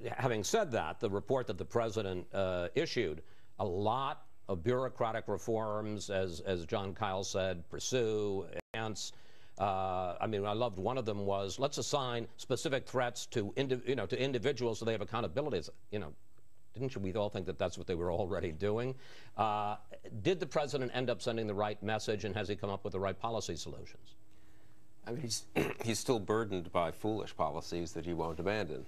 having said that, the report that the president issued, a lot of bureaucratic reforms, as John Kyle said, pursue, enhance. I mean, I loved one of them was, let's assign specific threats to individuals so they have accountabilities. Didn't we all think that that's what they were already doing? Did the president end up sending the right message, and has he come up with the right policy solutions? I mean, he's still burdened by foolish policies that he won't abandon.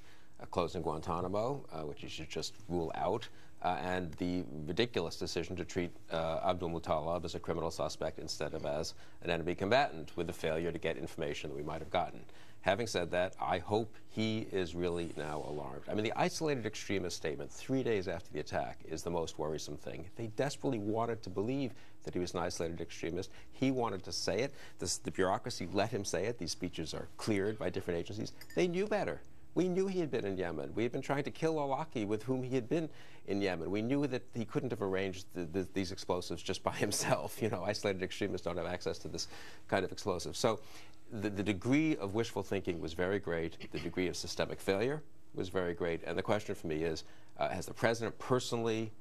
Closing Guantanamo, which he should just rule out, and the ridiculous decision to treat Abdul Muttalib as a criminal suspect instead of as an enemy combatant, with the failure to get information that we might have gotten. Having said that, I hope he is really now alarmed. I mean, the isolated extremist statement 3 days after the attack is the most worrisome thing. They desperately wanted to believe that he was an isolated extremist. He wanted to say it. The bureaucracy let him say it. These speeches are cleared by different agencies. They knew better. We knew he had been in Yemen. We had been trying to kill al-Awlaki, with whom he had been in Yemen. We knew that he couldn't have arranged these explosives just by himself. Isolated extremists don't have access to this kind of explosive. So the degree of wishful thinking was very great. The degree of systemic failure was very great. And the question for me is, has the president personally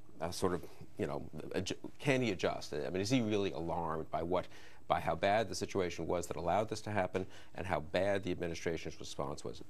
can he adjust? I mean, is he really alarmed by how bad the situation was that allowed this to happen, and how bad the administration's response was?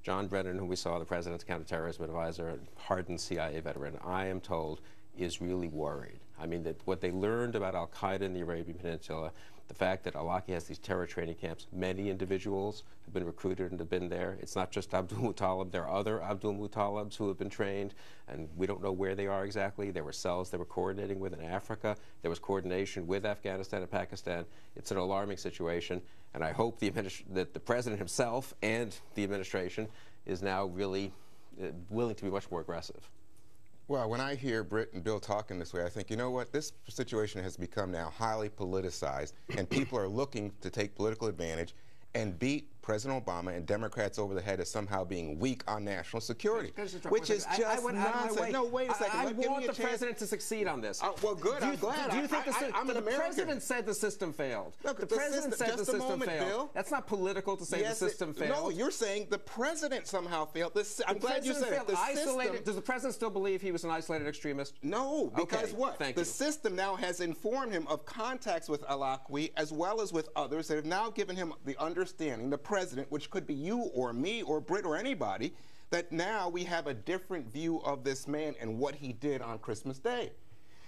John Brennan, who we saw, the president's counterterrorism advisor, a hardened CIA veteran, I am told, is really worried. I mean, that what they learned about al-Qaeda in the Arabian Peninsula, the fact that al-Awlaki has these terror training camps, many individuals have been recruited and have been there. It's not just Abdul Muttalib. There are other Abdul Muttalibs who have been trained, and we don't know where they are exactly. There were cells they were coordinating with in Africa. There was coordination with Afghanistan and Pakistan. It's an alarming situation, and I hope that the president himself and the administration is now really willing to be much more aggressive. Well, when I hear Britt and Bill talking this way, I think, you know what, this situation has become now highly politicized, and people are looking to take political advantage and beat President Obama and Democrats over the head as somehow being weak on national security, which is just nonsense. No, wait a second. I want the president to succeed on this. Well, good. I'm glad. Do you think I'm an American. The president said the system failed? Look, the president said the system failed. Bill. That's not political to say the system failed. No, you're saying the president somehow failed. I'm glad you said it. Does the president still believe he was an isolated extremist? No, because what? Thank you. The system now has informed him of contacts with al-Awlaki as well as with others that have now given him the understanding, the president, which could be you or me or Britt or anybody, that now we have a different view of this man and what he did on Christmas Day.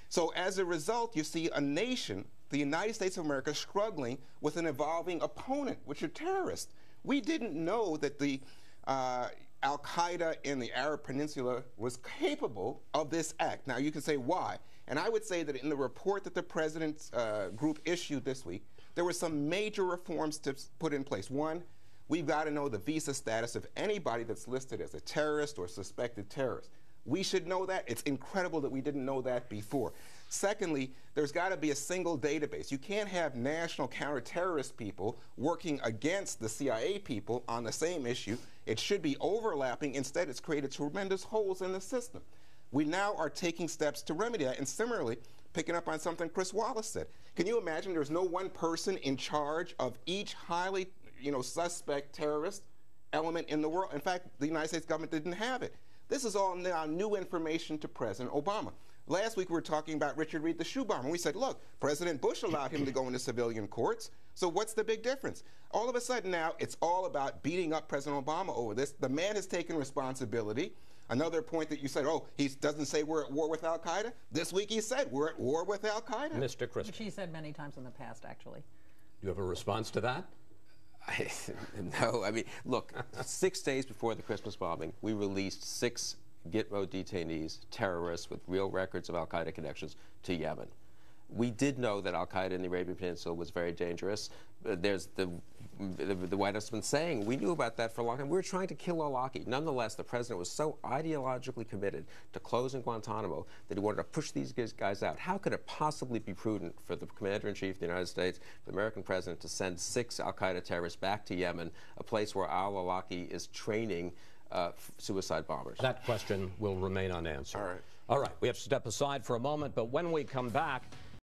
So as a result, you see a nation, the United States of America, struggling with an evolving opponent, which are terrorists. We didn't know that the al-Qaeda in the Arab Peninsula was capable of this act. Now, you can say why. And I would say that in the report that the president's group issued this week, there were some major reforms to put in place. One, we've got to know the visa status of anybody that's listed as a terrorist or suspected terrorist. We should know that. It's incredible that we didn't know that before. Secondly, there's got to be a single database. You can't have national counterterrorist people working against the CIA people on the same issue. It should be overlapping. Instead, it's created tremendous holes in the system. We now are taking steps to remedy that. And similarly, picking up on something Chris Wallace said, can you imagine there's no one person in charge of each highly suspect terrorist element in the world? In fact, the United States government didn't have it. This is all now new information to President Obama. Last week we were talking about Richard Reed, the shoe bomber. We said, look, President Bush allowed him to go into civilian courts, so what's the big difference? All of a sudden now, it's all about beating up President Obama over this. The man has taken responsibility. Another point that you said, oh, he doesn't say we're at war with al-Qaeda. This week he said we're at war with al-Qaeda. Mr. Kristol. Which he said many times in the past, actually. Do you have a response to that? No, I mean, look, 6 days before the Christmas bombing, we released 6 Gitmo detainees, terrorists with real records of al-Qaeda connections, to Yemen. We did know that al-Qaeda in the Arabian Peninsula was very dangerous. There's the White House has been saying we knew about that for a long time. We were trying to kill al-Awlaki. Nonetheless, the president was so ideologically committed to closing Guantanamo that he wanted to push these guys out. How could it possibly be prudent for the commander-in-chief of the United States, the American president, to send 6 al-Qaeda terrorists back to Yemen, a place where al-Awlaki is training suicide bombers? That question will remain unanswered. All right. All right, we have to step aside for a moment, but when we come back,